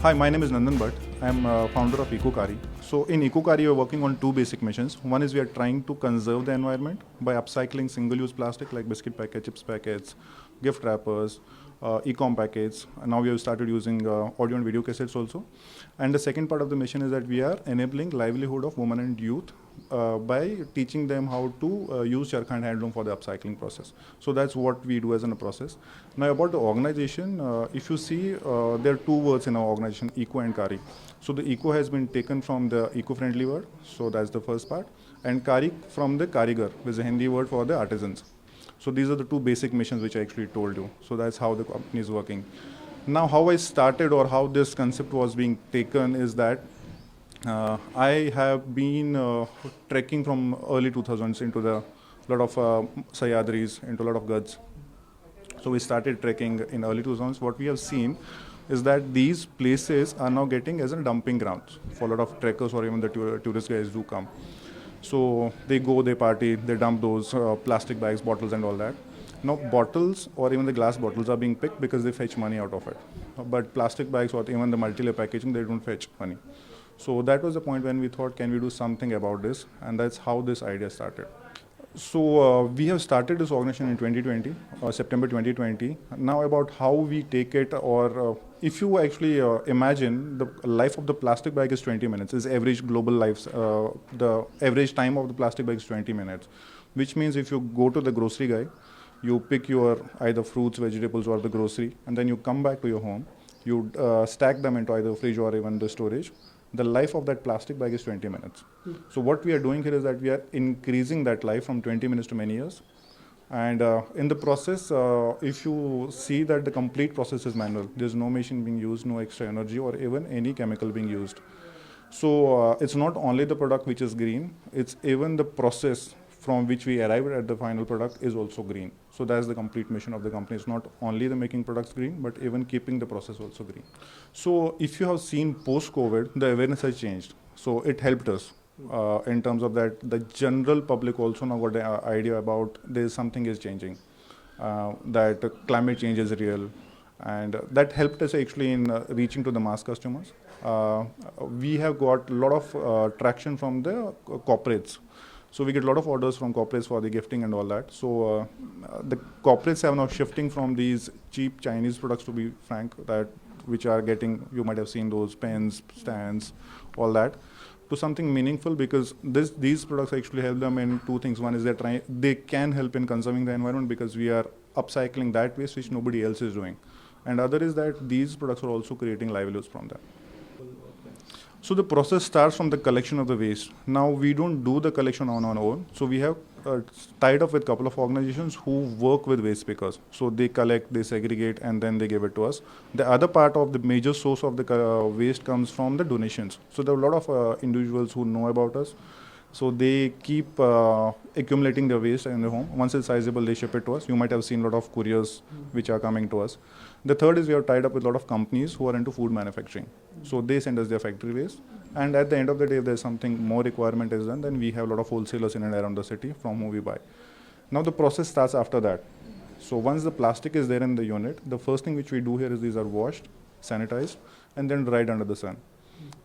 Hi, my name is Nandan Bhatt. I am founder of EcoCari. So in EcoCari, we are working on two basic missions. One is we are trying to conserve the environment by upcycling single-use plastic like biscuit packets, chips packets, gift wrappers, e-com packets. And now we have started using audio and video cassettes also. And the second part of the mission is that we are enabling livelihood of women and youth by teaching them how to use charkha and handloom for the upcycling process. So that's what we do as in a process. Now about the organization, if you see, there are two words in our organization, eco and kari. So the eco has been taken from the eco-friendly word, so that's the first part, and kari from the karigar, which is a Hindi word for the artisans. So these are the two basic missions which I actually told you. So that's how the company is working. Now how I started or how this concept was being taken is that I have been trekking from early 2000s into the lot of Sayadris, into a lot of Gads. So we started trekking in early 2000s. What we have seen is that these places are now getting as a dumping grounds for a lot of trekkers or even the tourist guys do come. So they go, they party, they dump those plastic bags, bottles and all that. Now bottles or even the glass bottles are being picked because they fetch money out of it. But plastic bags or even the multi-layer packaging, they don't fetch money. So that was the point when we thought, can we do something about this? And that's how this idea started. So we have started this organization in 2020, September 2020. Now about how we take it, or if you actually imagine the life of the plastic bag is 20 minutes, is average global life, the average time of the plastic bag is 20 minutes, which means if you go to the grocery guy, you pick your either fruits, vegetables or the grocery, and then you come back to your home, you stack them into either fridge or even the storage. The life of that plastic bag is 20 minutes. So what we are doing here is that we are increasing that life from 20 minutes to many years. And in the process, if you see that the complete process is manual, there's no machine being used, no extra energy or even any chemical being used. So it's not only the product which is green, it's even the process from which we arrived at the final product is also green. So that's the complete mission of the company. It's not only the making products green, but even keeping the process also green. So if you have seen post-COVID, the awareness has changed. So it helped us in terms of that the general public also now got the idea about there's something is changing, that climate change is real. And that helped us actually in reaching to the mass customers. We have got a lot of traction from the corporates. So we get a lot of orders from corporates for the gifting and all that. So the corporates have now shifting from these cheap Chinese products, to be frank, that which are getting, you might have seen those pens, stands, all that, to something meaningful, because these products actually help them in two things. One is they can help in conserving the environment because we are upcycling that waste which nobody else is doing. And other is that these products are also creating livelihoods from them. So the process starts from the collection of the waste. Now we don't do the collection on our own. So we have tied up with a couple of organizations who work with waste pickers. So they collect, they segregate, and then they give it to us. The other part of the major source of the waste comes from the donations. So there are a lot of individuals who know about us. So they keep accumulating their waste in their home. Once it's sizable, they ship it to us. You might have seen a lot of couriers which are coming to us. The third is we have tied up with a lot of companies who are into food manufacturing. So they send us their factory waste. And at the end of the day, if there's something more requirement is done, then we have a lot of wholesalers in and around the city from whom we buy. Now the process starts after that. So once the plastic is there in the unit, the first thing which we do here is these are washed, sanitized, and then dried under the sun.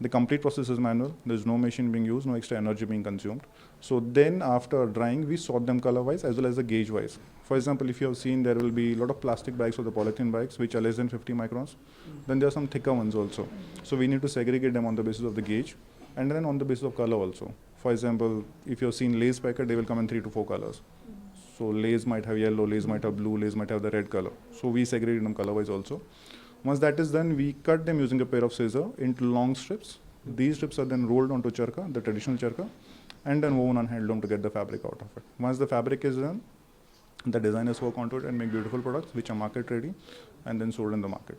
The complete process is manual. There's no machine being used, no extra energy being consumed. So then after drying, we sort them color-wise as well as the gauge-wise. For example, if you have seen, there will be a lot of plastic bags or the polythene bags which are less than 50 microns. Then there are some thicker ones also. So we need to segregate them on the basis of the gauge and then on the basis of color also. For example, if you have seen Lay's packet, they will come in 3 to 4 colors. So Lay's might have yellow, Lay's might have blue, Lay's might have the red color. So we segregate them color-wise also. Once that is done, we cut them using a pair of scissors into long strips. These strips are then rolled onto charkha, the traditional charkha, and then woven on handloom to get the fabric out of it. Once the fabric is done, the designers work onto it and make beautiful products which are market ready and then sold in the market.